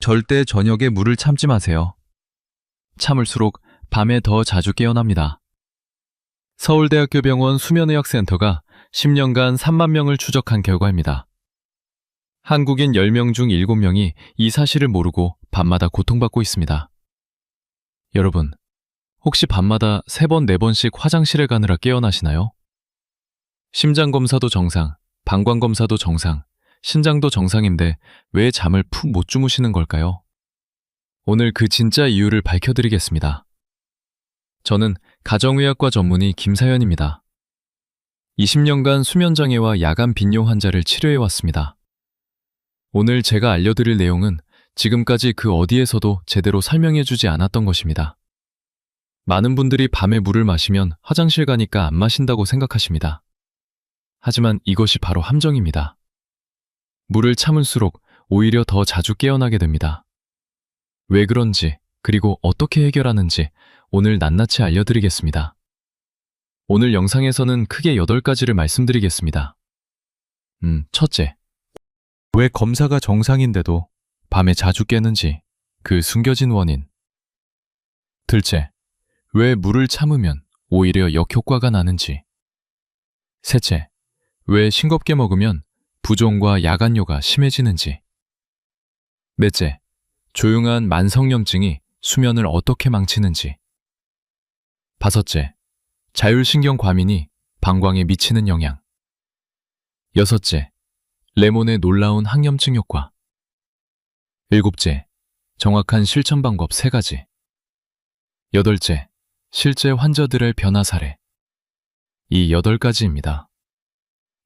절대 저녁에 물을 참지 마세요. 참을수록 밤에 더 자주 깨어납니다. 서울대학교 병원 수면의학센터가 10년간 3만 명을 추적한 결과입니다. 한국인 10명 중 7명이 이 사실을 모르고 밤마다 고통받고 있습니다. 여러분, 혹시 밤마다 3번, 4번씩 화장실에 가느라 깨어나시나요? 심장검사도 정상, 방광검사도 정상, 신장도 정상인데 왜 잠을 푹 못 주무시는 걸까요? 오늘 그 진짜 이유를 밝혀드리겠습니다. 저는 가정의학과 전문의 김사연입니다. 20년간 수면장애와 야간 빈뇨 환자를 치료해왔습니다. 오늘 제가 알려드릴 내용은 지금까지 그 어디에서도 제대로 설명해주지 않았던 것입니다. 많은 분들이 밤에 물을 마시면 화장실 가니까 안 마신다고 생각하십니다. 하지만 이것이 바로 함정입니다. 물을 참을수록 오히려 더 자주 깨어나게 됩니다. 왜 그런지, 그리고 어떻게 해결하는지 오늘 낱낱이 알려드리겠습니다. 오늘 영상에서는 크게 8가지를 말씀드리겠습니다. 첫째, 왜 검사가 정상인데도 밤에 자주 깨는지, 그 숨겨진 원인. 둘째, 왜 물을 참으면 오히려 역효과가 나는지. 셋째, 왜 싱겁게 먹으면 부종과 야간뇨가 심해지는지. 넷째, 조용한 만성염증이 수면을 어떻게 망치는지. 다섯째, 자율신경 과민이 방광에 미치는 영향. 여섯째, 레몬의 놀라운 항염증 효과. 일곱째, 정확한 실천 방법 3가지. 여덟째, 실제 환자들의 변화 사례. 이 8가지입니다.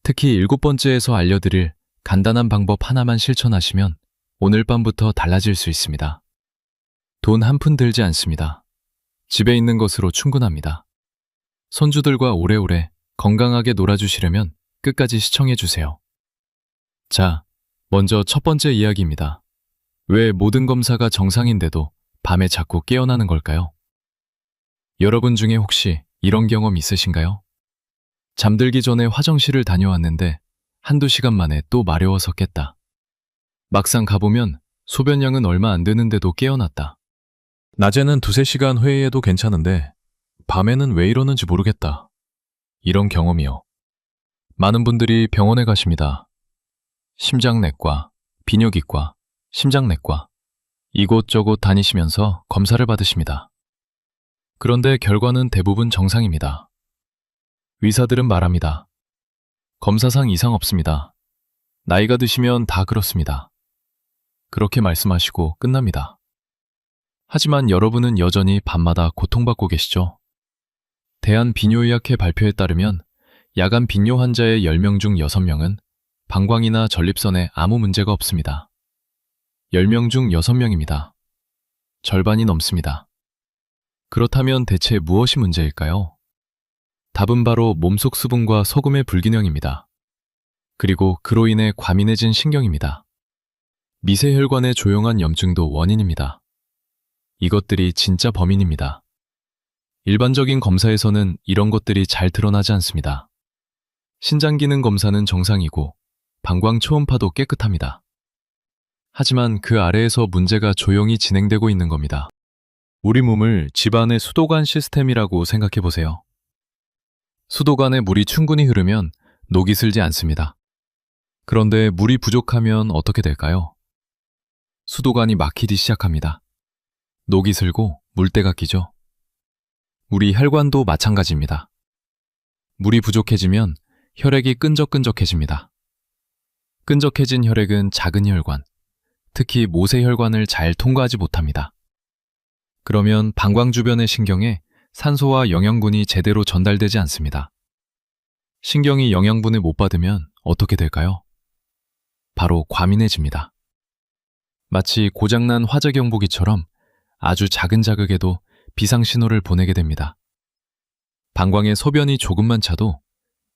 특히 7번째에서 알려드릴 간단한 방법 하나만 실천하시면 오늘 밤부터 달라질 수 있습니다. 돈 한 푼 들지 않습니다. 집에 있는 것으로 충분합니다. 손주들과 오래오래 건강하게 놀아주시려면 끝까지 시청해주세요. 자, 먼저 첫 번째 이야기입니다. 왜 모든 검사가 정상인데도 밤에 자꾸 깨어나는 걸까요? 여러분 중에 혹시 이런 경험 있으신가요? 잠들기 전에 화장실을 다녀왔는데 한두 시간 만에 또 마려워서 깼다. 막상 가보면 소변량은 얼마 안 되는데도 깨어났다. 낮에는 2-3시간 회의해도 괜찮은데 밤에는 왜 이러는지 모르겠다. 이런 경험이요. 많은 분들이 병원에 가십니다. 심장내과, 비뇨기과, 심장내과 이곳저곳 다니시면서 검사를 받으십니다. 그런데 결과는 대부분 정상입니다. 의사들은 말합니다. 검사상 이상 없습니다. 나이가 드시면 다 그렇습니다. 그렇게 말씀하시고 끝납니다. 하지만 여러분은 여전히 밤마다 고통받고 계시죠? 대한비뇨의학회 발표에 따르면 야간 빈뇨 환자의 10명 중 6명은 방광이나 전립선에 아무 문제가 없습니다. 10명 중 6명입니다. 절반이 넘습니다. 그렇다면 대체 무엇이 문제일까요? 답은 바로 몸속 수분과 소금의 불균형입니다. 그리고 그로 인해 과민해진 신경입니다. 미세혈관의 조용한 염증도 원인입니다. 이것들이 진짜 범인입니다. 일반적인 검사에서는 이런 것들이 잘 드러나지 않습니다. 신장기능 검사는 정상이고 방광 초음파도 깨끗합니다. 하지만 그 아래에서 문제가 조용히 진행되고 있는 겁니다. 우리 몸을 집안의 수도관 시스템이라고 생각해 보세요. 수도관에 물이 충분히 흐르면 녹이 슬지 않습니다. 그런데 물이 부족하면 어떻게 될까요? 수도관이 막히기 시작합니다. 녹이 슬고 물때가 끼죠. 우리 혈관도 마찬가지입니다. 물이 부족해지면 혈액이 끈적끈적해집니다. 끈적해진 혈액은 작은 혈관, 특히 모세혈관을 잘 통과하지 못합니다. 그러면 방광 주변의 신경에 산소와 영양분이 제대로 전달되지 않습니다. 신경이 영양분을 못 받으면 어떻게 될까요? 바로 과민해집니다. 마치 고장난 화재 경보기처럼 아주 작은 자극에도 비상신호를 보내게 됩니다. 방광에 소변이 조금만 차도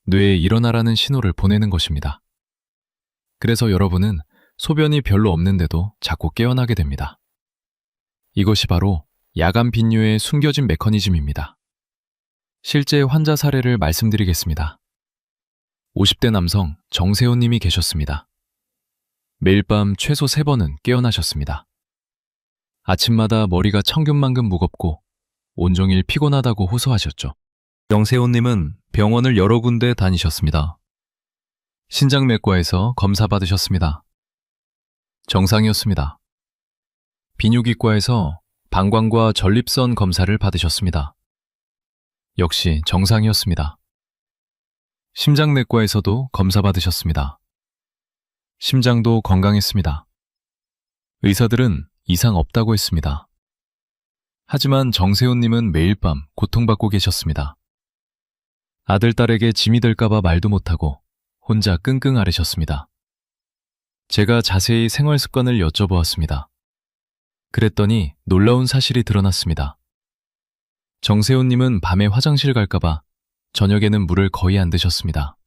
뇌에 일어나라는 신호를 보내는 것입니다. 그래서 여러분은 소변이 별로 없는데도 자꾸 깨어나게 됩니다. 이것이 바로 야간 빈뇨의 숨겨진 메커니즘입니다. 실제 환자 사례를 말씀드리겠습니다. 50대 남성 정세호 님이 계셨습니다. 매일 밤 최소 3번은 깨어나셨습니다. 아침마다 머리가 천근만근 무겁고 온종일 피곤하다고 호소하셨죠. 영세호님은 병원을 여러 군데 다니셨습니다. 신장내과에서 검사 받으셨습니다. 정상이었습니다. 비뇨기과에서 방광과 전립선 검사를 받으셨습니다. 역시 정상이었습니다. 심장내과에서도 검사 받으셨습니다. 심장도 건강했습니다. 의사들은 이상 없다고 했습니다. 하지만 정세훈님은 매일 밤 고통받고 계셨습니다. 아들, 딸에게 짐이 될까봐 말도 못하고 혼자 끙끙 앓으셨습니다. 제가 자세히 생활 습관을 여쭤보았습니다. 그랬더니 놀라운 사실이 드러났습니다. 정세훈님은 밤에 화장실 갈까봐 저녁에는 물을 거의 안 드셨습니다.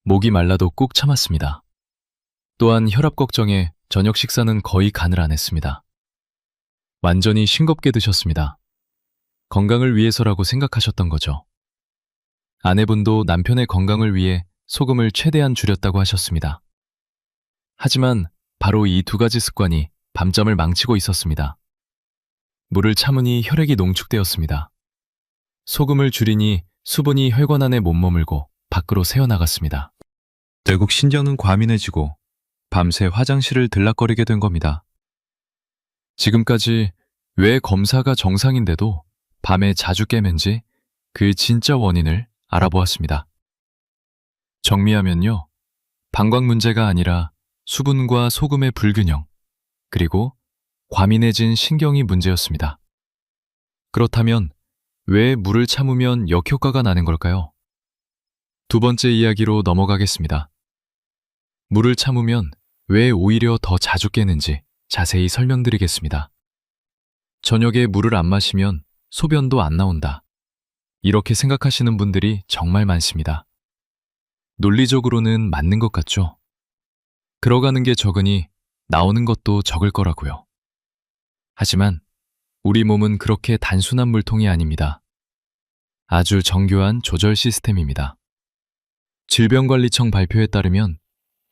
목이 말라도 꾹 참았습니다. 또한 혈압 걱정에 저녁 식사는 거의 간을 안 했습니다. 완전히 싱겁게 드셨습니다. 건강을 위해서라고 생각하셨던 거죠. 아내분도 남편의 건강을 위해 소금을 최대한 줄였다고 하셨습니다. 하지만 바로 이 두 가지 습관이 밤잠을 망치고 있었습니다. 물을 참으니 혈액이 농축되었습니다. 소금을 줄이니 수분이 혈관 안에 못 머물고 밖으로 새어나갔습니다. 결국 신경은 과민해지고 밤새 화장실을 들락거리게 된 겁니다. 지금까지 왜 검사가 정상인데도 밤에 자주 깨맨지 그 진짜 원인을 알아보았습니다. 정리하면요, 방광 문제가 아니라 수분과 소금의 불균형, 그리고 과민해진 신경이 문제였습니다. 그렇다면 왜 물을 참으면 역효과가 나는 걸까요? 두 번째 이야기로 넘어가겠습니다. 물을 참으면 왜 오히려 더 자주 깨는지 자세히 설명드리겠습니다. 저녁에 물을 안 마시면 소변도 안 나온다. 이렇게 생각하시는 분들이 정말 많습니다. 논리적으로는 맞는 것 같죠? 들어가는 게 적으니 나오는 것도 적을 거라고요. 하지만 우리 몸은 그렇게 단순한 물통이 아닙니다. 아주 정교한 조절 시스템입니다. 질병관리청 발표에 따르면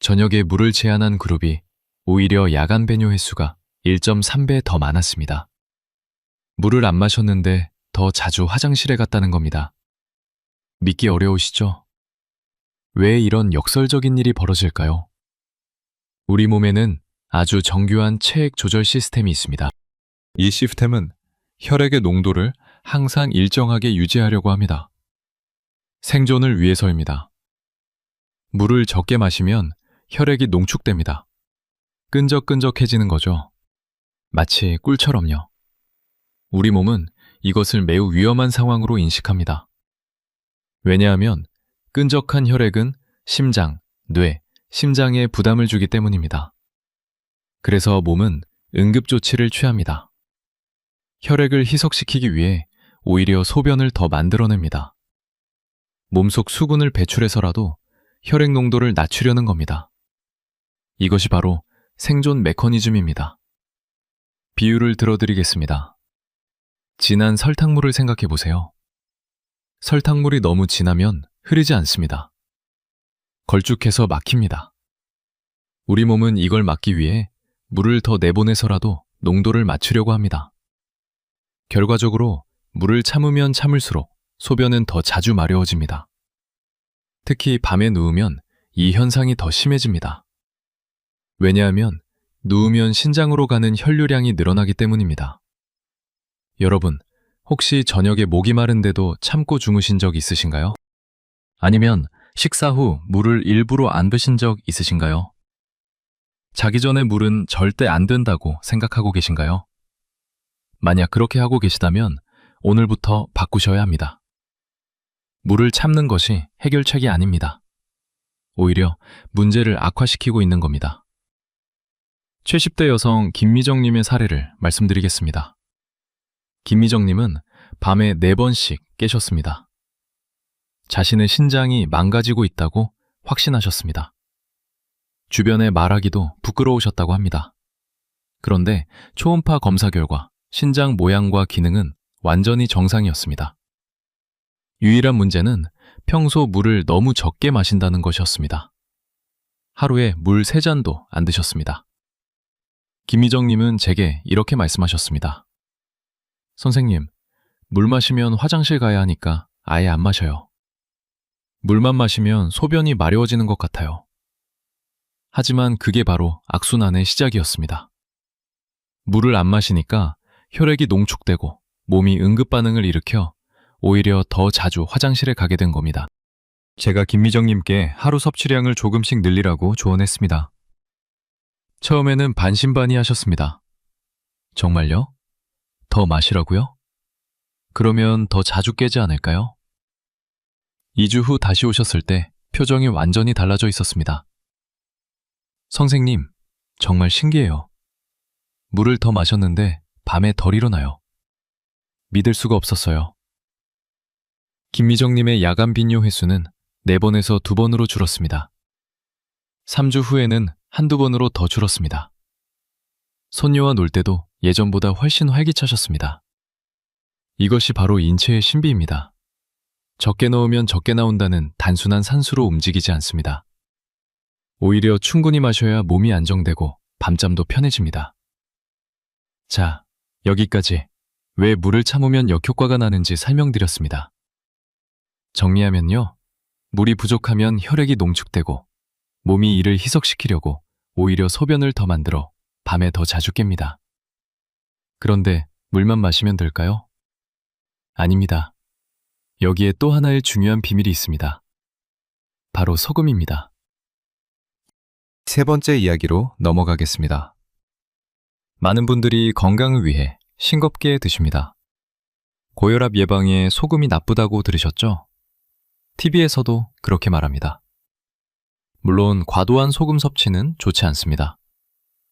저녁에 물을 제한한 그룹이 오히려 야간 배뇨 횟수가 1.3배 더 많았습니다. 물을 안 마셨는데 더 자주 화장실에 갔다는 겁니다. 믿기 어려우시죠? 왜 이런 역설적인 일이 벌어질까요? 우리 몸에는 아주 정교한 체액 조절 시스템이 있습니다. 이 시스템은 혈액의 농도를 항상 일정하게 유지하려고 합니다. 생존을 위해서입니다. 물을 적게 마시면 혈액이 농축됩니다. 끈적끈적해지는 거죠. 마치 꿀처럼요. 우리 몸은 이것을 매우 위험한 상황으로 인식합니다. 왜냐하면 끈적한 혈액은 심장, 뇌, 심장에 부담을 주기 때문입니다. 그래서 몸은 응급조치를 취합니다. 혈액을 희석시키기 위해 오히려 소변을 더 만들어냅니다. 몸속 수분을 배출해서라도 혈액 농도를 낮추려는 겁니다. 이것이 바로 생존 메커니즘입니다. 비유를 들어드리겠습니다. 진한 설탕물을 생각해 보세요. 설탕물이 너무 진하면 흐르지 않습니다. 걸쭉해서 막힙니다. 우리 몸은 이걸 막기 위해 물을 더 내보내서라도 농도를 맞추려고 합니다. 결과적으로 물을 참으면 참을수록 소변은 더 자주 마려워집니다. 특히 밤에 누우면 이 현상이 더 심해집니다. 왜냐하면 누우면 신장으로 가는 혈류량이 늘어나기 때문입니다. 여러분, 혹시 저녁에 목이 마른데도 참고 주무신 적 있으신가요? 아니면 식사 후 물을 일부러 안 드신 적 있으신가요? 자기 전에 물은 절대 안 된다고 생각하고 계신가요? 만약 그렇게 하고 계시다면 오늘부터 바꾸셔야 합니다. 물을 참는 것이 해결책이 아닙니다. 오히려 문제를 악화시키고 있는 겁니다. 최10대 여성 김미정님의 사례를 말씀드리겠습니다. 김미정님은 밤에 4번씩 깨셨습니다. 자신의 신장이 망가지고 있다고 확신하셨습니다. 주변에 말하기도 부끄러우셨다고 합니다. 그런데 초음파 검사 결과 신장 모양과 기능은 완전히 정상이었습니다. 유일한 문제는 평소 물을 너무 적게 마신다는 것이었습니다. 하루에 물 3잔도 안 드셨습니다. 김미정님은 제게 이렇게 말씀하셨습니다. 선생님, 물 마시면 화장실 가야 하니까 아예 안 마셔요. 물만 마시면 소변이 마려워지는 것 같아요. 하지만 그게 바로 악순환의 시작이었습니다. 물을 안 마시니까 혈액이 농축되고 몸이 응급 반응을 일으켜 오히려 더 자주 화장실에 가게 된 겁니다. 제가 김미정님께 하루 섭취량을 조금씩 늘리라고 조언했습니다. 처음에는 반신반의하셨습니다. 정말요? 더 마시라고요? 그러면 더 자주 깨지 않을까요? 2주 후 다시 오셨을 때 표정이 완전히 달라져 있었습니다. 선생님, 정말 신기해요. 물을 더 마셨는데 밤에 덜 일어나요. 믿을 수가 없었어요. 김미정님의 야간 빈뇨 횟수는 4번에서 2번으로 줄었습니다. 3주 후에는 한두 번으로 더 줄었습니다. 손녀와 놀 때도 예전보다 훨씬 활기차셨습니다. 이것이 바로 인체의 신비입니다. 적게 넣으면 적게 나온다는 단순한 산수로 움직이지 않습니다. 오히려 충분히 마셔야 몸이 안정되고 밤잠도 편해집니다. 자, 여기까지 왜 물을 참으면 역효과가 나는지 설명드렸습니다. 정리하면요. 물이 부족하면 혈액이 농축되고 몸이 이를 희석시키려고 오히려 소변을 더 만들어 밤에 더 자주 깹니다. 그런데 물만 마시면 될까요? 아닙니다. 여기에 또 하나의 중요한 비밀이 있습니다. 바로 소금입니다. 세 번째 이야기로 넘어가겠습니다. 많은 분들이 건강을 위해 싱겁게 드십니다. 고혈압 예방에 소금이 나쁘다고 들으셨죠? TV에서도 그렇게 말합니다. 물론 과도한 소금 섭취는 좋지 않습니다.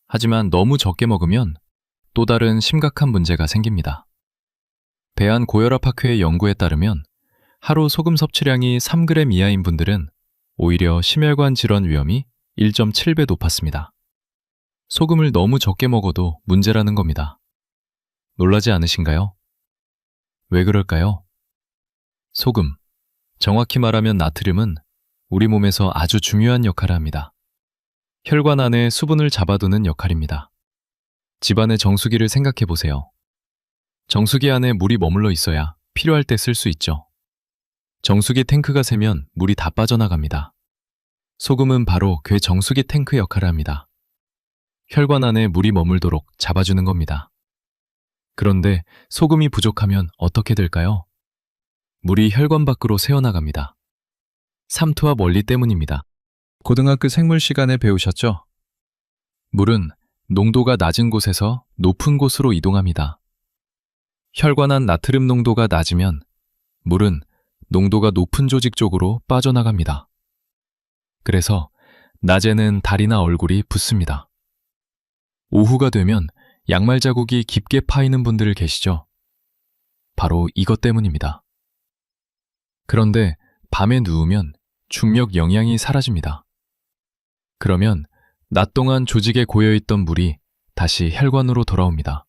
하지만 너무 적게 먹으면 또 다른 심각한 문제가 생깁니다. 대한고혈압학회의 연구에 따르면 하루 소금 섭취량이 3g 이하인 분들은 오히려 심혈관 질환 위험이 1.7배 높았습니다. 소금을 너무 적게 먹어도 문제라는 겁니다. 놀라지 않으신가요? 왜 그럴까요? 소금, 정확히 말하면 나트륨은 우리 몸에서 아주 중요한 역할을 합니다. 혈관 안에 수분을 잡아두는 역할입니다. 집안의 정수기를 생각해 보세요. 정수기 안에 물이 머물러 있어야 필요할 때 쓸 수 있죠. 정수기 탱크가 새면 물이 다 빠져나갑니다. 소금은 바로 그 정수기 탱크 역할을 합니다. 혈관 안에 물이 머물도록 잡아주는 겁니다. 그런데 소금이 부족하면 어떻게 될까요? 물이 혈관 밖으로 새어나갑니다. 삼투압 원리 때문입니다. 고등학교 생물 시간에 배우셨죠? 물은 농도가 낮은 곳에서 높은 곳으로 이동합니다. 혈관 안 나트륨 농도가 낮으면 물은 농도가 높은 조직 쪽으로 빠져나갑니다. 그래서 낮에는 다리나 얼굴이 붓습니다. 오후가 되면 양말 자국이 깊게 파이는 분들 계시죠? 바로 이것 때문입니다. 그런데 밤에 누우면 중력 영향이 사라집니다. 그러면 낮 동안 조직에 고여있던 물이 다시 혈관으로 돌아옵니다.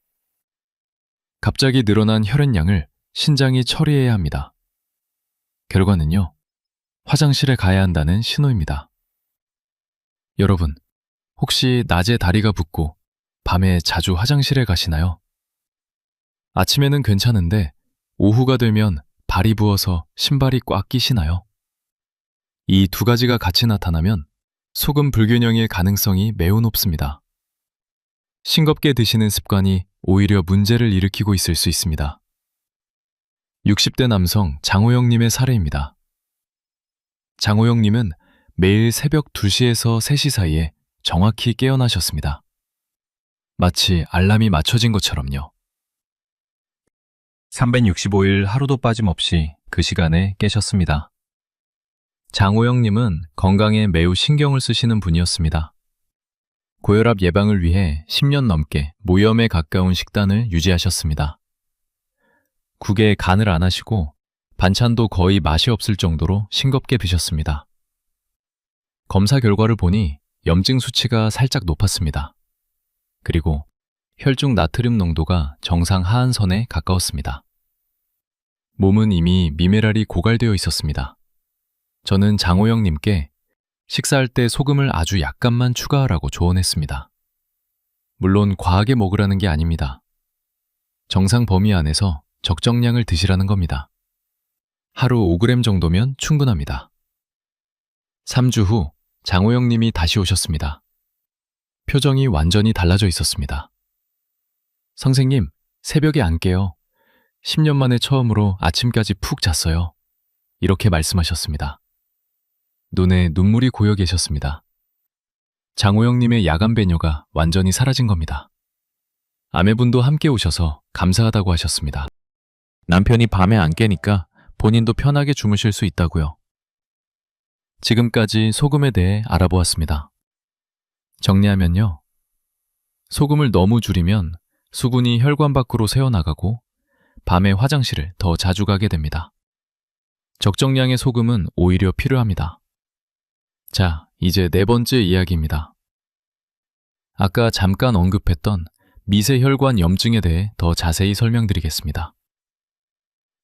갑자기 늘어난 혈흔량을 신장이 처리해야 합니다. 결과는요, 화장실에 가야 한다는 신호입니다. 여러분, 혹시 낮에 다리가 붓고 밤에 자주 화장실에 가시나요? 아침에는 괜찮은데 오후가 되면 발이 부어서 신발이 꽉 끼시나요? 이 두 가지가 같이 나타나면 소금 불균형의 가능성이 매우 높습니다. 싱겁게 드시는 습관이 오히려 문제를 일으키고 있을 수 있습니다. 60대 남성 장호영님의 사례입니다. 장호영님은 매일 새벽 2시에서 3시 사이에 정확히 깨어나셨습니다. 마치 알람이 맞춰진 것처럼요. 365일 하루도 빠짐없이 그 시간에 깨셨습니다. 장호영님은 건강에 매우 신경을 쓰시는 분이었습니다. 고혈압 예방을 위해 10년 넘게 무염에 가까운 식단을 유지하셨습니다. 국에 간을 안 하시고 반찬도 거의 맛이 없을 정도로 싱겁게 드셨습니다. 검사 결과를 보니 염증 수치가 살짝 높았습니다. 그리고 혈중 나트륨 농도가 정상 하한선에 가까웠습니다. 몸은 이미 미네랄이 고갈되어 있었습니다. 저는 장호영님께 식사할 때 소금을 아주 약간만 추가하라고 조언했습니다. 물론 과하게 먹으라는 게 아닙니다. 정상 범위 안에서 적정량을 드시라는 겁니다. 하루 5g 정도면 충분합니다. 3주 후 장호영 님이 다시 오셨습니다. 표정이 완전히 달라져 있었습니다. 선생님, 새벽에 안 깨요. 10년 만에 처음으로 아침까지 푹 잤어요. 이렇게 말씀하셨습니다. 눈에 눈물이 고여 계셨습니다. 장호영 님의 야간 배뇨가 완전히 사라진 겁니다. 아내분도 함께 오셔서 감사하다고 하셨습니다. 남편이 밤에 안 깨니까 본인도 편하게 주무실 수 있다고요. 지금까지 소금에 대해 알아보았습니다. 정리하면요. 소금을 너무 줄이면 수분이 혈관 밖으로 새어나가고 밤에 화장실을 더 자주 가게 됩니다. 적정량의 소금은 오히려 필요합니다. 자, 이제 네 번째 이야기입니다. 아까 잠깐 언급했던 미세혈관 염증에 대해 더 자세히 설명드리겠습니다.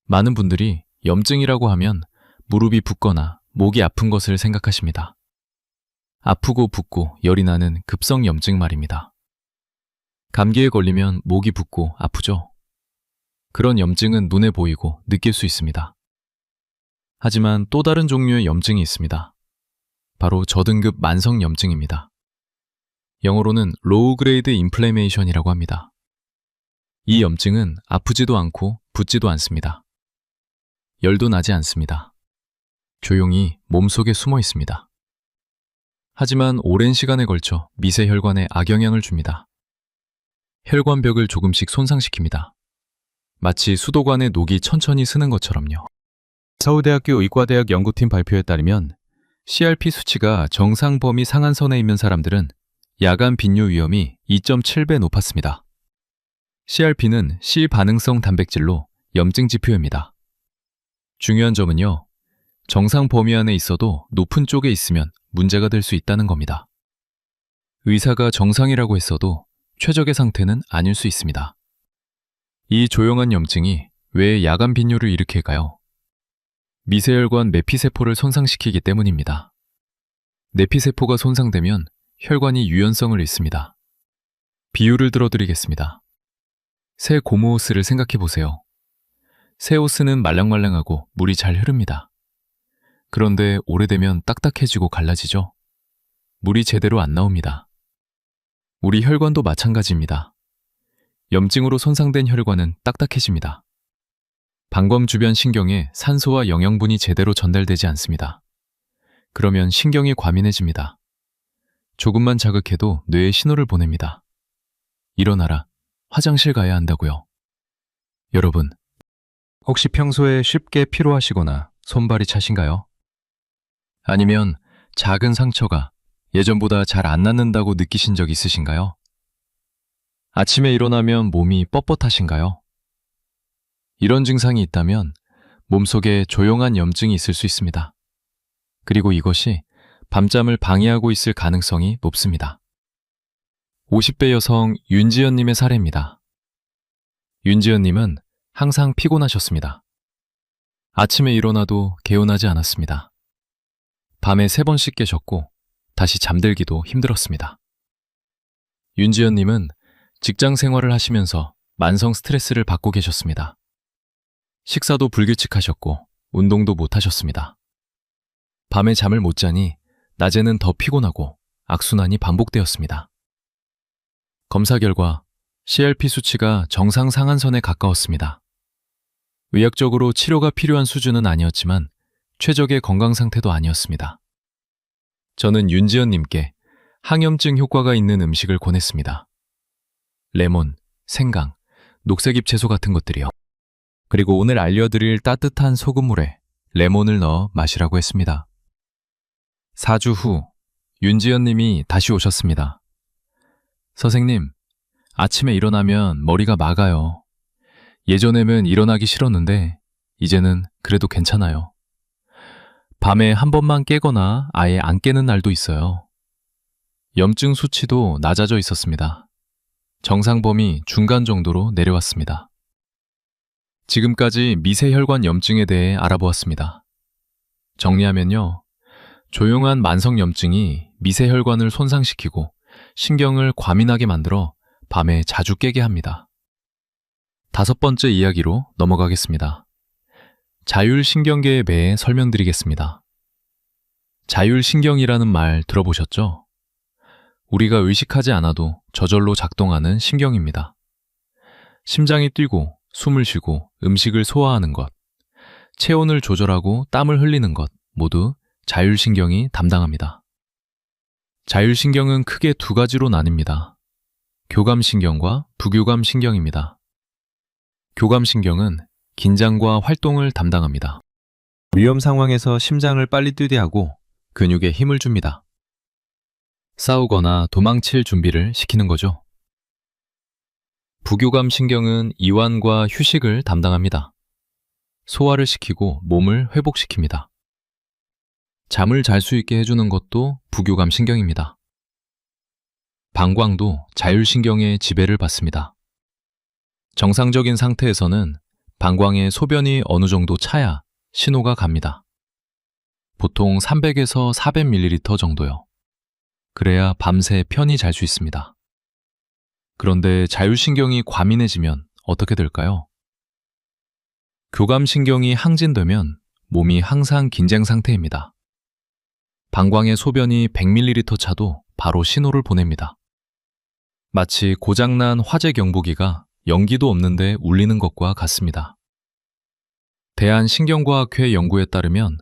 많은 분들이 염증이라고 하면 무릎이 붓거나 목이 아픈 것을 생각하십니다. 아프고 붓고 열이 나는 급성 염증 말입니다. 감기에 걸리면 목이 붓고 아프죠? 그런 염증은 눈에 보이고 느낄 수 있습니다. 하지만 또 다른 종류의 염증이 있습니다. 바로 저등급 만성 염증입니다. 영어로는 Low Grade Inflammation이라고 합니다. 이 염증은 아프지도 않고 붓지도 않습니다. 열도 나지 않습니다. 조용히 몸속에 숨어 있습니다. 하지만 오랜 시간에 걸쳐 미세혈관에 악영향을 줍니다. 혈관벽을 조금씩 손상시킵니다. 마치 수도관에 녹이 천천히 스는 것처럼요. 서울대학교 의과대학 연구팀 발표에 따르면 CRP 수치가 정상 범위 상한선에 있는 사람들은 야간 빈뇨 위험이 2.7배 높았습니다. CRP는 C 반응성 단백질로 염증 지표입니다. 중요한 점은요, 정상 범위 안에 있어도 높은 쪽에 있으면 문제가 될 수 있다는 겁니다. 의사가 정상이라고 했어도 최적의 상태는 아닐 수 있습니다. 이 조용한 염증이 왜 야간 빈뇨를 일으킬까요? 미세혈관 내피세포를 손상시키기 때문입니다. 내피세포가 손상되면 혈관이 유연성을 잃습니다. 비유를 들어드리겠습니다. 새 고무호스를 생각해 보세요. 새 호스는 말랑말랑하고 물이 잘 흐릅니다. 그런데 오래되면 딱딱해지고 갈라지죠? 물이 제대로 안 나옵니다. 우리 혈관도 마찬가지입니다. 염증으로 손상된 혈관은 딱딱해집니다. 방광 주변 신경에 산소와 영양분이 제대로 전달되지 않습니다. 그러면 신경이 과민해집니다. 조금만 자극해도 뇌에 신호를 보냅니다. 일어나라, 화장실 가야 한다고요. 여러분, 혹시 평소에 쉽게 피로하시거나 손발이 차신가요? 아니면 작은 상처가 예전보다 잘 안 낫는다고 느끼신 적 있으신가요? 아침에 일어나면 몸이 뻣뻣하신가요? 이런 증상이 있다면 몸속에 조용한 염증이 있을 수 있습니다. 그리고 이것이 밤잠을 방해하고 있을 가능성이 높습니다. 50대 여성 윤지연님의 사례입니다. 윤지연님은 항상 피곤하셨습니다. 아침에 일어나도 개운하지 않았습니다. 밤에 3번씩 깨셨고 다시 잠들기도 힘들었습니다. 윤지연님은 직장 생활을 하시면서 만성 스트레스를 받고 계셨습니다. 식사도 불규칙하셨고 운동도 못 하셨습니다. 밤에 잠을 못 자니 낮에는 더 피곤하고 악순환이 반복되었습니다. 검사 결과 CRP 수치가 정상 상한선에 가까웠습니다. 의학적으로 치료가 필요한 수준은 아니었지만 최적의 건강 상태도 아니었습니다. 저는 윤지연님께 항염증 효과가 있는 음식을 권했습니다. 레몬, 생강, 녹색잎 채소 같은 것들이요. 그리고 오늘 알려드릴 따뜻한 소금물에 레몬을 넣어 마시라고 했습니다. 4주 후 윤지연님이 다시 오셨습니다. 선생님, 아침에 일어나면 머리가 막아요. 예전에는 일어나기 싫었는데 이제는 그래도 괜찮아요. 밤에 한 번만 깨거나 아예 안 깨는 날도 있어요. 염증 수치도 낮아져 있었습니다. 정상 범위 중간 정도로 내려왔습니다. 지금까지 미세혈관 염증에 대해 알아보았습니다. 정리하면요, 조용한 만성 염증이 미세혈관을 손상시키고 신경을 과민하게 만들어 밤에 자주 깨게 합니다. 5번째 이야기로 넘어가겠습니다. 자율신경계에 대해 설명드리겠습니다. 자율신경이라는 말 들어보셨죠? 우리가 의식하지 않아도 저절로 작동하는 신경입니다. 심장이 뛰고 숨을 쉬고 음식을 소화하는 것, 체온을 조절하고 땀을 흘리는 것 모두 자율신경이 담당합니다. 자율신경은 크게 2가지로 나뉩니다. 교감신경과 부교감신경입니다. 교감신경은 긴장과 활동을 담당합니다. 위험 상황에서 심장을 빨리 뛰게 하고 근육에 힘을 줍니다. 싸우거나 도망칠 준비를 시키는 거죠. 부교감신경은 이완과 휴식을 담당합니다. 소화를 시키고 몸을 회복시킵니다. 잠을 잘 수 있게 해주는 것도 부교감신경입니다. 방광도 자율신경의 지배를 받습니다. 정상적인 상태에서는 방광에 소변이 어느 정도 차야 신호가 갑니다. 보통 300에서 400ml 정도요. 그래야 밤새 편히 잘 수 있습니다. 그런데 자율신경이 과민해지면 어떻게 될까요? 교감신경이 항진되면 몸이 항상 긴장 상태입니다. 방광의 소변이 100ml 차도 바로 신호를 보냅니다. 마치 고장난 화재 경보기가 연기도 없는데 울리는 것과 같습니다. 대한신경과학회 연구에 따르면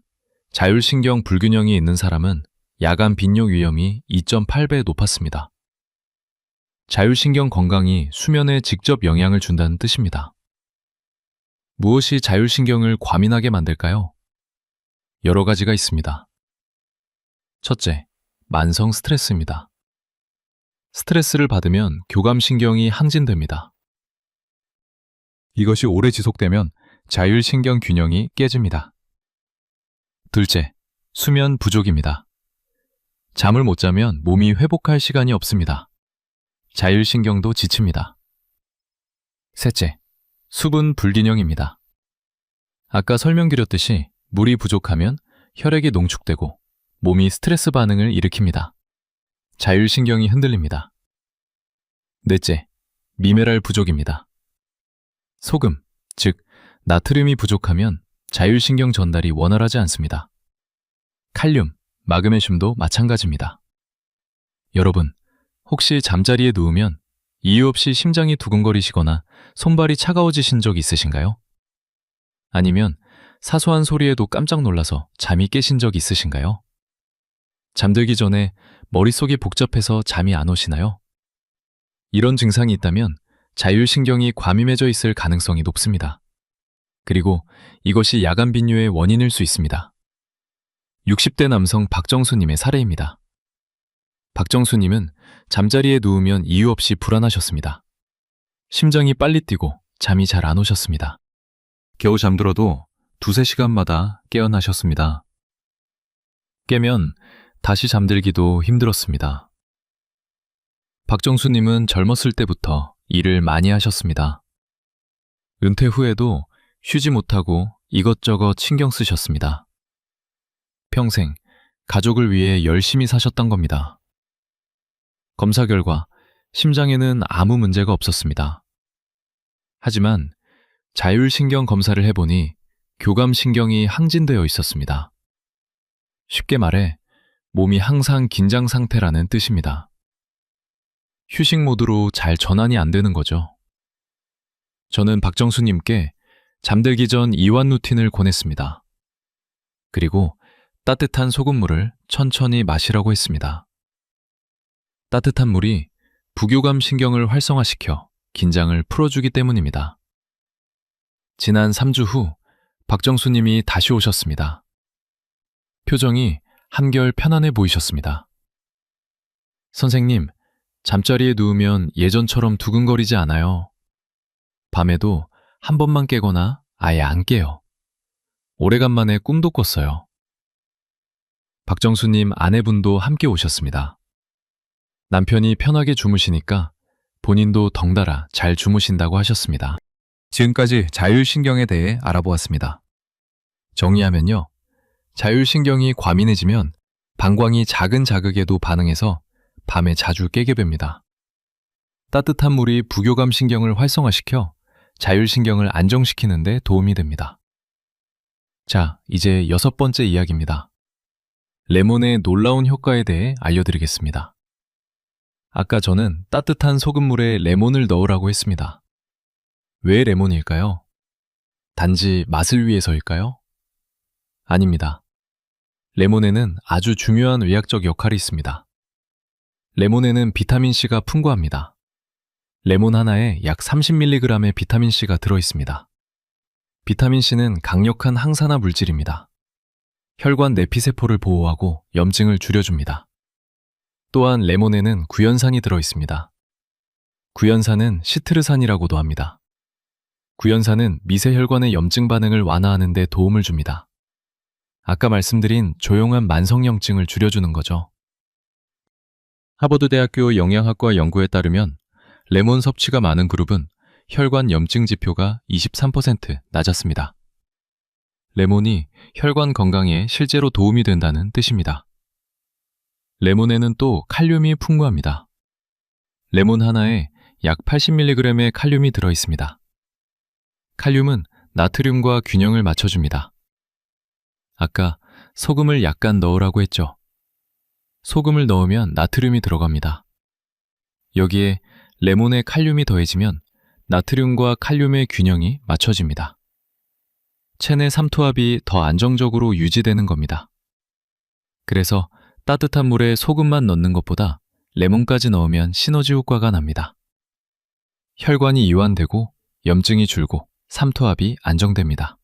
자율신경 불균형이 있는 사람은 야간 빈뇨 위험이 2.8배 높았습니다. 자율신경 건강이 수면에 직접 영향을 준다는 뜻입니다. 무엇이 자율신경을 과민하게 만들까요? 여러 가지가 있습니다. 첫째, 만성 스트레스입니다. 스트레스를 받으면 교감신경이 항진됩니다. 이것이 오래 지속되면 자율신경 균형이 깨집니다. 둘째, 수면 부족입니다. 잠을 못 자면 몸이 회복할 시간이 없습니다. 자율신경도 지칩니다. 셋째, 수분 불균형입니다. 아까 설명드렸듯이 물이 부족하면 혈액이 농축되고 몸이 스트레스 반응을 일으킵니다. 자율신경이 흔들립니다. 넷째, 미네랄 부족입니다. 소금, 즉 나트륨이 부족하면 자율신경 전달이 원활하지 않습니다. 칼륨, 마그네슘도 마찬가지입니다. 여러분, 혹시 잠자리에 누우면 이유 없이 심장이 두근거리시거나 손발이 차가워지신 적 있으신가요? 아니면 사소한 소리에도 깜짝 놀라서 잠이 깨신 적 있으신가요? 잠들기 전에 머릿속이 복잡해서 잠이 안 오시나요? 이런 증상이 있다면 자율신경이 과민해져 있을 가능성이 높습니다. 그리고 이것이 야간 빈뇨의 원인일 수 있습니다. 60대 남성 박정수님의 사례입니다. 박정수님은 잠자리에 누우면 이유 없이 불안하셨습니다. 심장이 빨리 뛰고 잠이 잘 안 오셨습니다. 겨우 잠들어도 2~3시간마다 깨어나셨습니다. 깨면 다시 잠들기도 힘들었습니다. 박정수님은 젊었을 때부터 일을 많이 하셨습니다. 은퇴 후에도 쉬지 못하고 이것저것 신경 쓰셨습니다. 평생 가족을 위해 열심히 사셨던 겁니다. 검사 결과 심장에는 아무 문제가 없었습니다. 하지만 자율신경 검사를 해보니 교감신경이 항진되어 있었습니다. 쉽게 말해 몸이 항상 긴장 상태라는 뜻입니다. 휴식 모드로 잘 전환이 안 되는 거죠. 저는 박정수님께 잠들기 전 이완 루틴을 권했습니다. 그리고 따뜻한 소금물을 천천히 마시라고 했습니다. 따뜻한 물이 부교감 신경을 활성화시켜 긴장을 풀어주기 때문입니다. 지난 3주 후 박정수님이 다시 오셨습니다. 표정이 한결 편안해 보이셨습니다. 선생님, 잠자리에 누우면 예전처럼 두근거리지 않아요. 밤에도 한 번만 깨거나 아예 안 깨요. 오래간만에 꿈도 꿨어요. 박정수님 아내분도 함께 오셨습니다. 남편이 편하게 주무시니까 본인도 덩달아 잘 주무신다고 하셨습니다. 지금까지 자율신경에 대해 알아보았습니다. 정리하면요. 자율신경이 과민해지면 방광이 작은 자극에도 반응해서 밤에 자주 깨게 됩니다. 따뜻한 물이 부교감 신경을 활성화시켜 자율신경을 안정시키는 데 도움이 됩니다. 자, 이제 6번째 이야기입니다. 레몬의 놀라운 효과에 대해 알려드리겠습니다. 아까 저는 따뜻한 소금물에 레몬을 넣으라고 했습니다. 왜 레몬일까요? 단지 맛을 위해서일까요? 아닙니다. 레몬에는 아주 중요한 의학적 역할이 있습니다. 레몬에는 비타민C가 풍부합니다. 레몬 하나에 약 30mg의 비타민C가 들어있습니다. 비타민C는 강력한 항산화 물질입니다. 혈관 내피세포를 보호하고 염증을 줄여줍니다. 또한 레몬에는 구연산이 들어있습니다. 구연산은 시트르산이라고도 합니다. 구연산은 미세혈관의 염증 반응을 완화하는 데 도움을 줍니다. 아까 말씀드린 조용한 만성염증을 줄여주는 거죠. 하버드대학교 영양학과 연구에 따르면 레몬 섭취가 많은 그룹은 혈관 염증 지표가 23% 낮았습니다. 레몬이 혈관 건강에 실제로 도움이 된다는 뜻입니다. 레몬에는 또 칼륨이 풍부합니다. 레몬 하나에 약 80mg의 칼륨이 들어있습니다. 칼륨은 나트륨과 균형을 맞춰줍니다. 아까 소금을 약간 넣으라고 했죠. 소금을 넣으면 나트륨이 들어갑니다. 여기에 레몬에 칼륨이 더해지면 나트륨과 칼륨의 균형이 맞춰집니다. 체내 삼투압이 더 안정적으로 유지되는 겁니다. 그래서 따뜻한 물에 소금만 넣는 것보다 레몬까지 넣으면 시너지 효과가 납니다. 혈관이 이완되고 염증이 줄고 삼투압이 안정됩니다.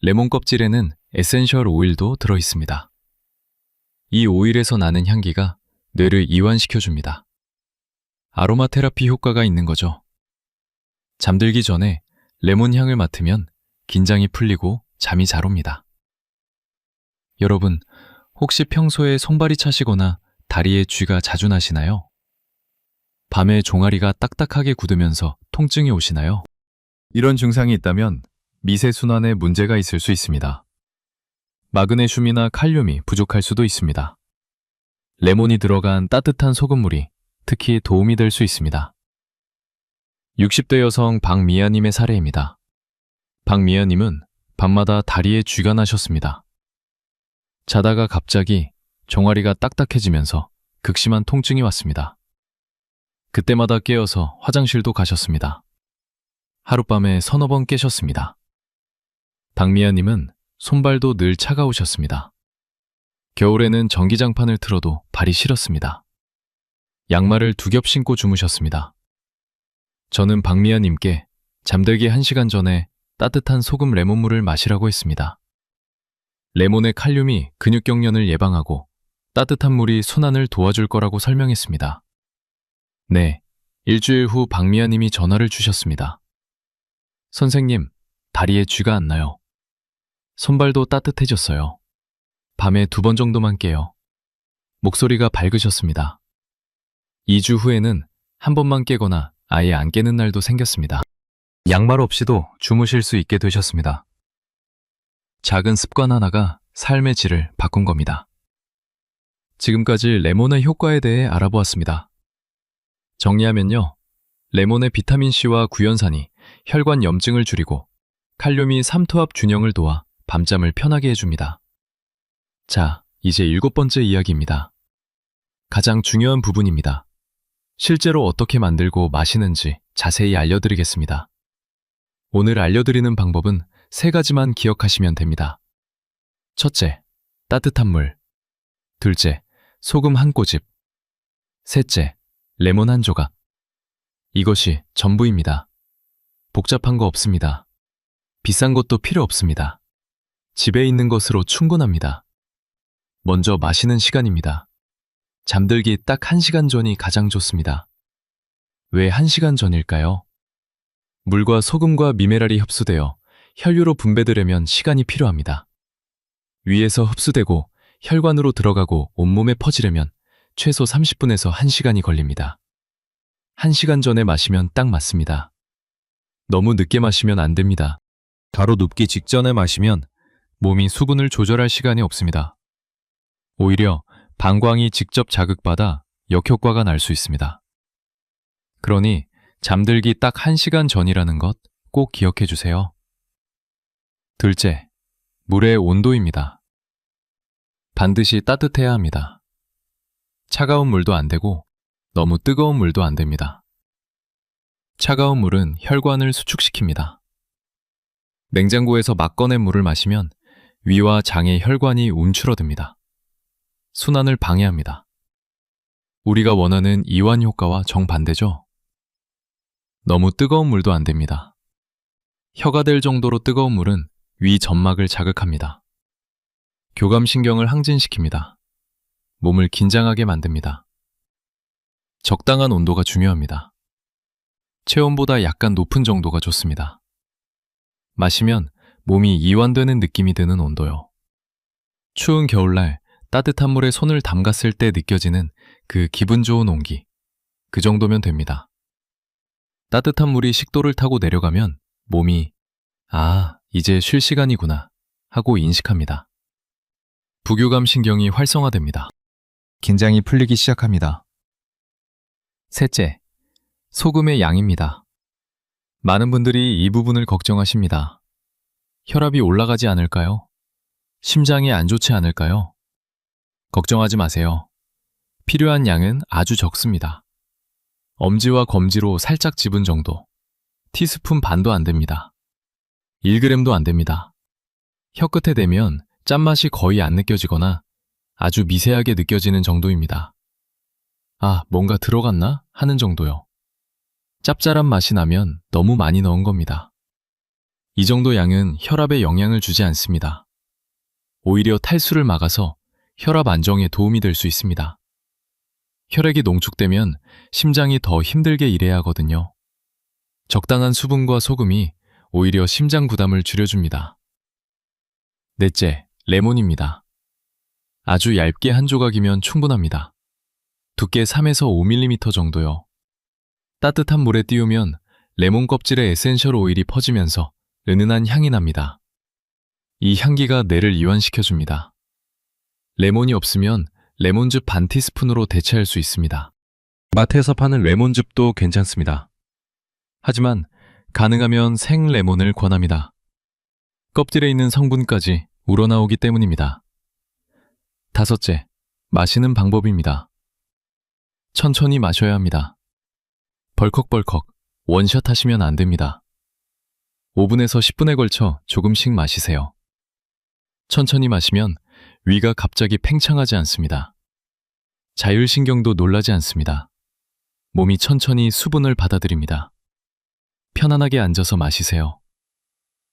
레몬 껍질에는 에센셜 오일도 들어있습니다. 이 오일에서 나는 향기가 뇌를 이완시켜줍니다. 아로마 테라피 효과가 있는 거죠. 잠들기 전에 레몬 향을 맡으면 긴장이 풀리고 잠이 잘 옵니다. 여러분, 혹시 평소에 손발이 차시거나 다리에 쥐가 자주 나시나요? 밤에 종아리가 딱딱하게 굳으면서 통증이 오시나요? 이런 증상이 있다면 미세순환에 문제가 있을 수 있습니다. 마그네슘이나 칼륨이 부족할 수도 있습니다. 레몬이 들어간 따뜻한 소금물이 특히 도움이 될 수 있습니다. 60대 여성 박미아님의 사례입니다. 박미아님은 밤마다 다리에 쥐가 나셨습니다. 자다가 갑자기 종아리가 딱딱해지면서 극심한 통증이 왔습니다. 그때마다 깨어서 화장실도 가셨습니다. 하룻밤에 서너 번 깨셨습니다. 박미아님은 손발도 늘 차가우셨습니다. 겨울에는 전기장판을 틀어도 발이 시렸습니다. 양말을 2겹 신고 주무셨습니다. 저는 박미아님께 잠들기 1시간 전에 따뜻한 소금 레몬물을 마시라고 했습니다. 레몬의 칼륨이 근육경련을 예방하고 따뜻한 물이 순환을 도와줄 거라고 설명했습니다. 네, 일주일 후 박미아님이 전화를 주셨습니다. 선생님, 다리에 쥐가 안 나요. 손발도 따뜻해졌어요. 밤에 2번 정도만 깨요. 목소리가 밝으셨습니다. 2주 후에는 한 번만 깨거나 아예 안 깨는 날도 생겼습니다. 양말 없이도 주무실 수 있게 되셨습니다. 작은 습관 하나가 삶의 질을 바꾼 겁니다. 지금까지 레몬의 효과에 대해 알아보았습니다. 정리하면요. 레몬의 비타민C와 구연산이 혈관 염증을 줄이고 칼륨이 삼투압 균형을 도와 밤잠을 편하게 해줍니다. 자, 이제 7번째 이야기입니다. 가장 중요한 부분입니다. 실제로 어떻게 만들고 마시는지 자세히 알려드리겠습니다. 오늘 알려드리는 방법은 3가지만 기억하시면 됩니다. 첫째, 따뜻한 물. 둘째, 소금 한 꼬집. 셋째, 레몬 한 조각. 이것이 전부입니다. 복잡한 거 없습니다. 비싼 것도 필요 없습니다. 집에 있는 것으로 충분합니다. 먼저 마시는 시간입니다. 잠들기 딱 1시간 전이 가장 좋습니다. 왜 1시간 전일까요? 물과 소금과 미네랄이 흡수되어 혈류로 분배되려면 시간이 필요합니다. 위에서 흡수되고 혈관으로 들어가고 온몸에 퍼지려면 최소 30분에서 1시간이 걸립니다. 1시간 전에 마시면 딱 맞습니다. 너무 늦게 마시면 안 됩니다. 바로 눕기 직전에 마시면 몸이 수분을 조절할 시간이 없습니다. 오히려 방광이 직접 자극받아 역효과가 날 수 있습니다. 그러니 잠들기 딱 1시간 전이라는 것 꼭 기억해 주세요. 둘째, 물의 온도입니다. 반드시 따뜻해야 합니다. 차가운 물도 안 되고 너무 뜨거운 물도 안 됩니다. 차가운 물은 혈관을 수축시킵니다. 냉장고에서 막 꺼낸 물을 마시면 위와 장의 혈관이 움츠러듭니다. 순환을 방해합니다. 우리가 원하는 이완 효과와 정반대죠. 너무 뜨거운 물도 안 됩니다. 혀가 될 정도로 뜨거운 물은 위 점막을 자극합니다. 교감신경을 항진시킵니다. 몸을 긴장하게 만듭니다. 적당한 온도가 중요합니다. 체온보다 약간 높은 정도가 좋습니다. 마시면 몸이 이완되는 느낌이 드는 온도요. 추운 겨울날 따뜻한 물에 손을 담갔을 때 느껴지는 그 기분 좋은 온기, 그 정도면 됩니다. 따뜻한 물이 식도를 타고 내려가면 몸이 이제 쉴 시간이구나 하고 인식합니다. 부교감 신경이 활성화됩니다. 긴장이 풀리기 시작합니다. 셋째, 소금의 양입니다. 많은 분들이 이 부분을 걱정하십니다. 혈압이 올라가지 않을까요? 심장이 안 좋지 않을까요? 걱정하지 마세요. 필요한 양은 아주 적습니다. 엄지와 검지로 살짝 집은 정도, 티스푼 반도 안 됩니다. 1g도 안 됩니다. 혀끝에 대면 짠맛이 거의 안 느껴지거나 아주 미세하게 느껴지는 정도입니다. 뭔가 들어갔나? 하는 정도요. 짭짤한 맛이 나면 너무 많이 넣은 겁니다. 이 정도 양은 혈압에 영향을 주지 않습니다. 오히려 탈수를 막아서 혈압 안정에 도움이 될 수 있습니다. 혈액이 농축되면 심장이 더 힘들게 일해야 하거든요. 적당한 수분과 소금이 오히려 심장 부담을 줄여줍니다. 넷째, 레몬입니다. 아주 얇게 한 조각이면 충분합니다. 두께 3에서 5mm 정도요. 따뜻한 물에 띄우면 레몬 껍질의 에센셜 오일이 퍼지면서 은은한 향이 납니다. 이 향기가 뇌를 이완시켜줍니다. 레몬이 없으면 레몬즙 반 티스푼으로 대체할 수 있습니다. 마트에서 파는 레몬즙도 괜찮습니다. 하지만 가능하면 생 레몬을 권합니다. 껍질에 있는 성분까지 우러나오기 때문입니다. 다섯째, 마시는 방법입니다. 천천히 마셔야 합니다. 벌컥벌컥 원샷 하시면 안 됩니다. 5분에서 10분에 걸쳐 조금씩 마시세요. 천천히 마시면 위가 갑자기 팽창하지 않습니다. 자율신경도 놀라지 않습니다. 몸이 천천히 수분을 받아들입니다. 편안하게 앉아서 마시세요.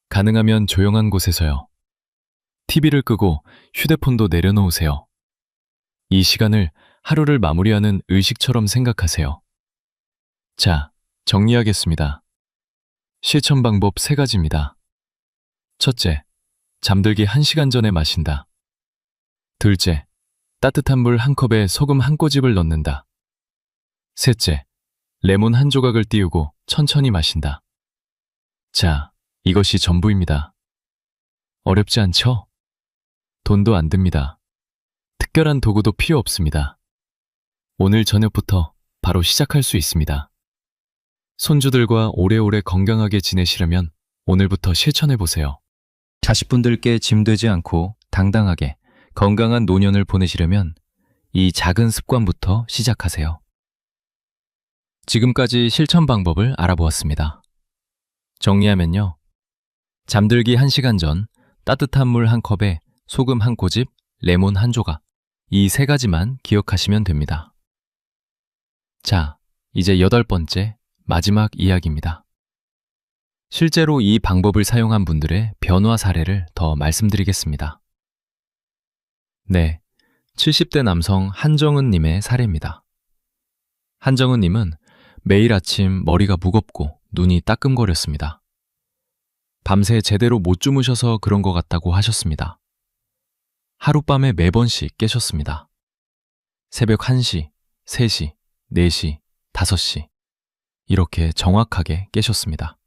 가능하면 조용한 곳에서요. TV를 끄고 휴대폰도 내려놓으세요. 이 시간을 하루를 마무리하는 의식처럼 생각하세요. 자, 정리하겠습니다. 실천 방법 3가지입니다. 첫째, 잠들기 1시간 전에 마신다. 둘째, 따뜻한 물 1컵에 소금 1꼬집을 넣는다. 셋째, 레몬 1조각을 띄우고 천천히 마신다. 자, 이것이 전부입니다. 어렵지 않죠? 돈도 안 듭니다. 특별한 도구도 필요 없습니다. 오늘 저녁부터 바로 시작할 수 있습니다. 손주들과 오래오래 건강하게 지내시려면 오늘부터 실천해보세요. 자식분들께 짐되지 않고 당당하게 건강한 노년을 보내시려면 이 작은 습관부터 시작하세요. 지금까지 실천 방법을 알아보았습니다. 정리하면요. 잠들기 1시간 전 따뜻한 물 1컵에 소금 1꼬집, 레몬 1조각, 이 3가지만 기억하시면 됩니다. 자, 이제 8번째, 마지막 이야기입니다. 실제로 이 방법을 사용한 분들의 변화 사례를 더 말씀드리겠습니다. 네, 70대 남성 한정은님의 사례입니다. 한정은님은 매일 아침 머리가 무겁고 눈이 따끔거렸습니다. 밤새 제대로 못 주무셔서 그런 것 같다고 하셨습니다. 하룻밤에 4번씩 깨셨습니다. 새벽 1시, 3시, 4시, 5시 이렇게 정확하게 깨셨습니다.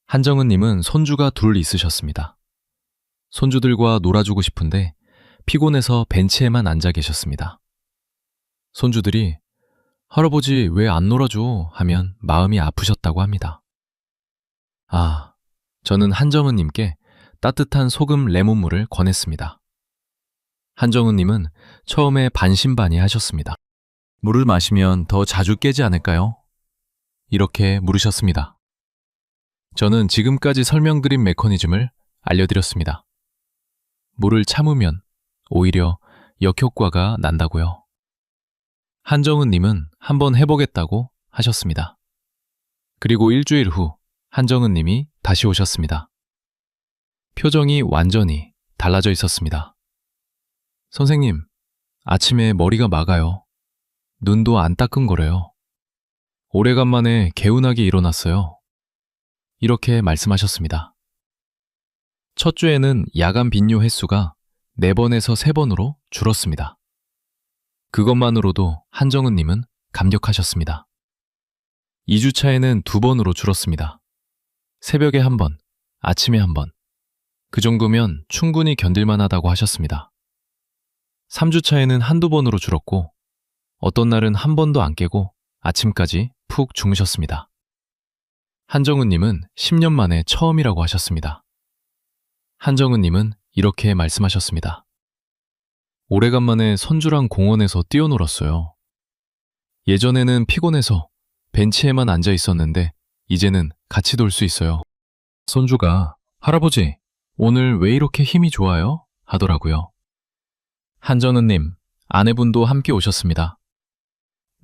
한정은님은 손주가 둘 있으셨습니다. 손주들과 놀아주고 싶은데 피곤해서 벤치에만 앉아 계셨습니다. 손주들이 할아버지 왜 안 놀아줘? 하면 마음이 아프셨다고 합니다. 저는 한정은님께 따뜻한 소금 레몬물을 권했습니다. 한정은님은 처음에 반신반의하셨습니다. 물을 마시면 더 자주 깨지 않을까요? 이렇게 물으셨습니다. 저는 지금까지 설명드린 메커니즘을 알려드렸습니다. 물을 참으면 오히려 역효과가 난다고요. 한정은님은 한번 해보겠다고 하셨습니다. 그리고 일주일 후 한정은님이 다시 오셨습니다. 표정이 완전히 달라져 있었습니다. 선생님, 아침에 머리가 막아요. 눈도 안 따끔거려요. 오래간만에 개운하게 일어났어요. 이렇게 말씀하셨습니다. 첫 주에는 야간 빈뇨 횟수가 4번에서 3번으로 줄었습니다. 그것만으로도 한정은님은 감격하셨습니다. 2주차에는 2번으로 줄었습니다. 새벽에 1번, 아침에 1번. 그 정도면 충분히 견딜만 하다고 하셨습니다. 3주차에는 한두 번으로 줄었고 어떤 날은 1번도 안 깨고 아침까지 푹 주무셨습니다. 한정은님은 10년 만에 처음이라고 하셨습니다. 한정은님은 이렇게 말씀하셨습니다. 오래간만에 손주랑 공원에서 뛰어놀았어요. 예전에는 피곤해서 벤치에만 앉아 있었는데 이제는 같이 놀 수 있어요. 손주가 할아버지, 오늘 왜 이렇게 힘이 좋아요? 하더라고요. 한정은님, 아내분도 함께 오셨습니다.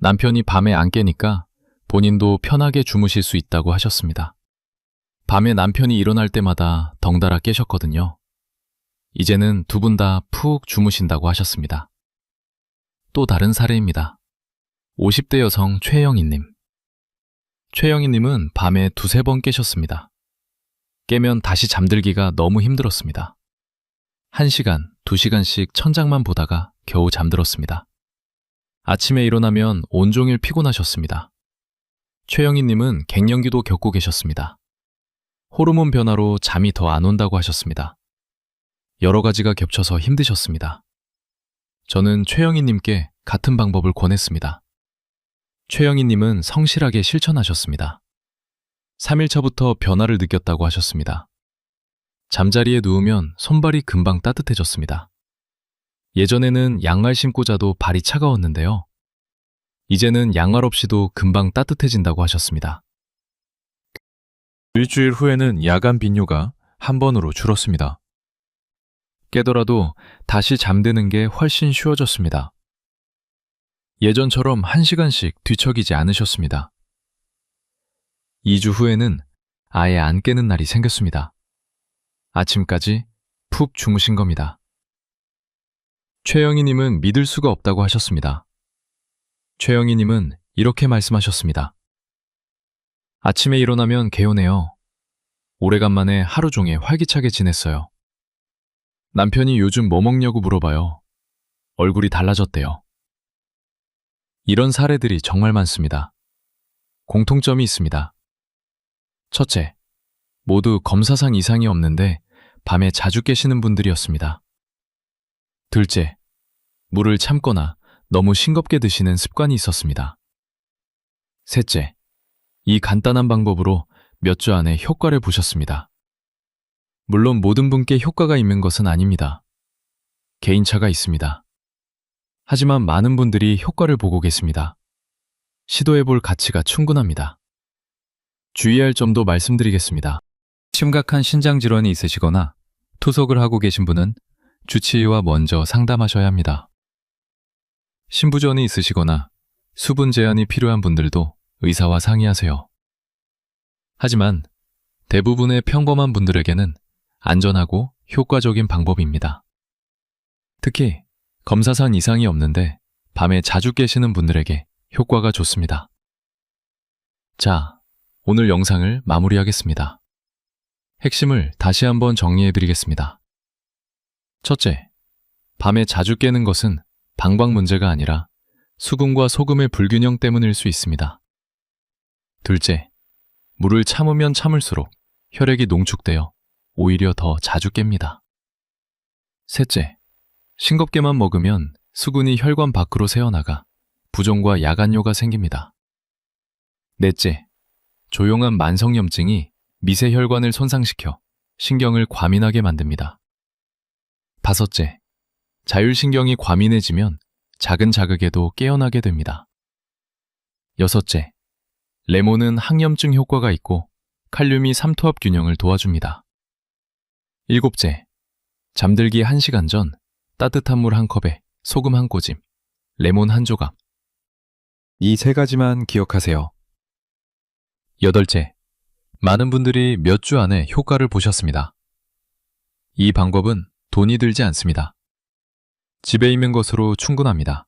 남편이 밤에 안 깨니까 본인도 편하게 주무실 수 있다고 하셨습니다. 밤에 남편이 일어날 때마다 덩달아 깨셨거든요. 이제는 두 분 다 푹 주무신다고 하셨습니다. 또 다른 사례입니다. 50대 여성 최영희님. 최영희님은 밤에 2-3번 깨셨습니다. 깨면 다시 잠들기가 너무 힘들었습니다. 1시간, 2시간씩 천장만 보다가 겨우 잠들었습니다. 아침에 일어나면 온종일 피곤하셨습니다. 최영희님은 갱년기도 겪고 계셨습니다. 호르몬 변화로 잠이 더 안 온다고 하셨습니다. 여러 가지가 겹쳐서 힘드셨습니다. 저는 최영희님께 같은 방법을 권했습니다. 최영희님은 성실하게 실천하셨습니다. 3일차부터 변화를 느꼈다고 하셨습니다. 잠자리에 누우면 손발이 금방 따뜻해졌습니다. 예전에는 양말 신고 자도 발이 차가웠는데요. 이제는 양말 없이도 금방 따뜻해진다고 하셨습니다. 일주일 후에는 야간 빈뇨가 1번으로 줄었습니다. 깨더라도 다시 잠드는 게 훨씬 쉬워졌습니다. 예전처럼 1시간씩 뒤척이지 않으셨습니다. 2주 후에는 아예 안 깨는 날이 생겼습니다. 아침까지 푹 주무신 겁니다. 최영희님은 믿을 수가 없다고 하셨습니다. 최영희님은 이렇게 말씀하셨습니다. 아침에 일어나면 개운해요. 오래간만에 하루 종일 활기차게 지냈어요. 남편이 요즘 뭐 먹냐고 물어봐요. 얼굴이 달라졌대요. 이런 사례들이 정말 많습니다. 공통점이 있습니다. 첫째, 모두 검사상 이상이 없는데 밤에 자주 깨시는 분들이었습니다. 둘째, 물을 참거나 너무 싱겁게 드시는 습관이 있었습니다. 셋째, 이 간단한 방법으로 몇 주 안에 효과를 보셨습니다. 물론 모든 분께 효과가 있는 것은 아닙니다. 개인차가 있습니다. 하지만 많은 분들이 효과를 보고 계십니다. 시도해볼 가치가 충분합니다. 주의할 점도 말씀드리겠습니다. 심각한 신장질환이 있으시거나 투석을 하고 계신 분은 주치의와 먼저 상담하셔야 합니다. 신부전이 있으시거나 수분 제한이 필요한 분들도 의사와 상의하세요. 하지만 대부분의 평범한 분들에게는 안전하고 효과적인 방법입니다. 특히 검사상 이상이 없는데 밤에 자주 깨시는 분들에게 효과가 좋습니다. 자, 오늘 영상을 마무리하겠습니다. 핵심을 다시 한번 정리해드리겠습니다. 첫째, 밤에 자주 깨는 것은 방광 문제가 아니라 수분과 소금의 불균형 때문일 수 있습니다. 둘째, 물을 참으면 참을수록 혈액이 농축되어 오히려 더 자주 깹니다. 셋째, 싱겁게만 먹으면 수분이 혈관 밖으로 새어나가 부종과 야간뇨가 생깁니다. 넷째, 조용한 만성염증이 미세혈관을 손상시켜 신경을 과민하게 만듭니다. 다섯째, 자율신경이 과민해지면 작은 자극에도 깨어나게 됩니다. 여섯째, 레몬은 항염증 효과가 있고 칼륨이 삼투압 균형을 도와줍니다. 일곱째, 잠들기 1시간 전 따뜻한 물 1컵에 소금 1꼬집, 레몬 1조각. 이 3가지만 기억하세요. 여덟째, 많은 분들이 몇 주 안에 효과를 보셨습니다. 이 방법은 돈이 들지 않습니다. 집에 있는 것으로 충분합니다.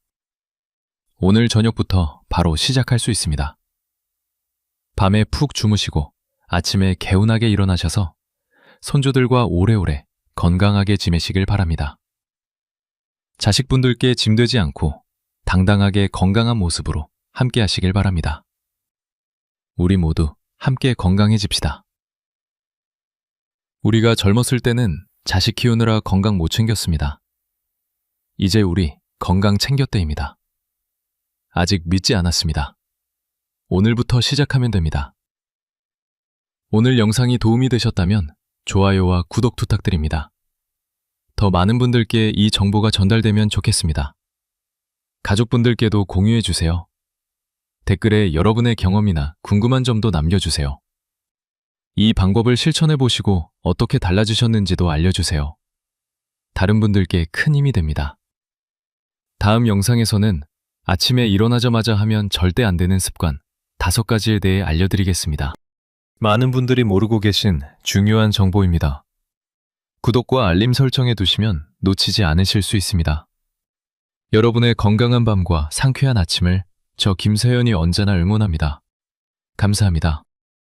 오늘 저녁부터 바로 시작할 수 있습니다. 밤에 푹 주무시고 아침에 개운하게 일어나셔서 손주들과 오래오래 건강하게 지내시길 바랍니다. 자식분들께 짐되지 않고 당당하게 건강한 모습으로 함께 하시길 바랍니다. 우리 모두 함께 건강해집시다. 우리가 젊었을 때는 자식 키우느라 건강 못 챙겼습니다. 이제 우리 건강 챙겼대입니다. 아직 믿지 않았습니다. 오늘부터 시작하면 됩니다. 오늘 영상이 도움이 되셨다면 좋아요와 구독 부탁드립니다. 더 많은 분들께 이 정보가 전달되면 좋겠습니다. 가족분들께도 공유해주세요. 댓글에 여러분의 경험이나 궁금한 점도 남겨주세요. 이 방법을 실천해보시고 어떻게 달라지셨는지도 알려주세요. 다른 분들께 큰 힘이 됩니다. 다음 영상에서는 아침에 일어나자마자 하면 절대 안 되는 습관 5가지에 대해 알려드리겠습니다. 많은 분들이 모르고 계신 중요한 정보입니다. 구독과 알림 설정해 두시면 놓치지 않으실 수 있습니다. 여러분의 건강한 밤과 상쾌한 아침을 저 김세연이 언제나 응원합니다. 감사합니다.